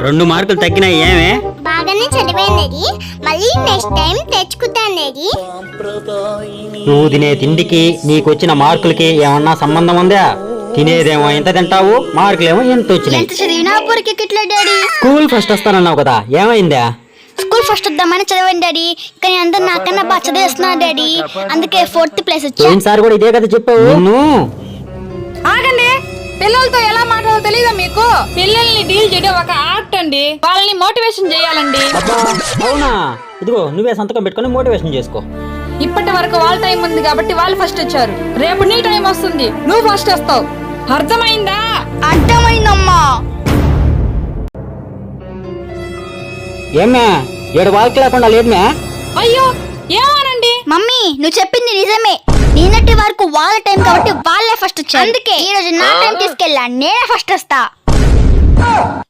2 మార్కులు తగ్గినాయి ఏమే? బాగానే చదివాను మళ్ళీ నెక్స్ట్ టైం తెచ్చుకుంటాను. నువ్వు తినే తిండికి నీకొచ్చిన మార్కులకి ఏమన్నా సంబంధం ఉందా? తినేదేమో ఎంత తింటావు, మార్కులేమో ఎంత వచ్చినాయి. స్కూల్ ఫస్ట్ వస్తానన్నావు కదా, ఏమైందా? స్కూల్ ఫస్ట్ వద్దామని చదివాను డాడీ, కానీ అందరు నాకన్నా బాగా చదివేస్తున్నారు డాడీ, అందుకే 4th ప్లేస్ వచ్చా. సార్ కూడా ఇదే కదా చెప్పావు. ఆగండి, పిల్లలతో ఎలా మాట్లాడాలో తెలియదా మీకు? పిల్లల్ని డీల్ చేయడం ఒక ఆర్ట్ అండి, వాళ్ళని మోటివేషన్ చేయాలండి. అవునా? ఇదిగో నువ్వే సంతకం పెట్టుకొని మోటివేషన్ చేసుకో. ఇప్పటి వరకు వాళ్ళ టైం ఉంది కాబట్టి వాళ్ళు ఫస్ట్ వచ్చారు, రేపు నీ టైం వస్తుంది, నువ్వు ఫస్ట్ వస్తావు. అర్థమైందా? అర్థమైందమ్మా. ఏమే 7 మార్కులు లేకుండా లేదుమే? అయ్యో ఏమానండి? మమ్మీ నువ్వు చెప్పింది నిజమే, నిన్నటి వరకు వాళ్ళ టైం కాబట్టి వాళ్ళే ఫస్ట్ వచ్చారు, అందుకే ఈ రోజు నా టైం తీసుకెళ్ళా, నేనే ఫస్ట్ వస్తా.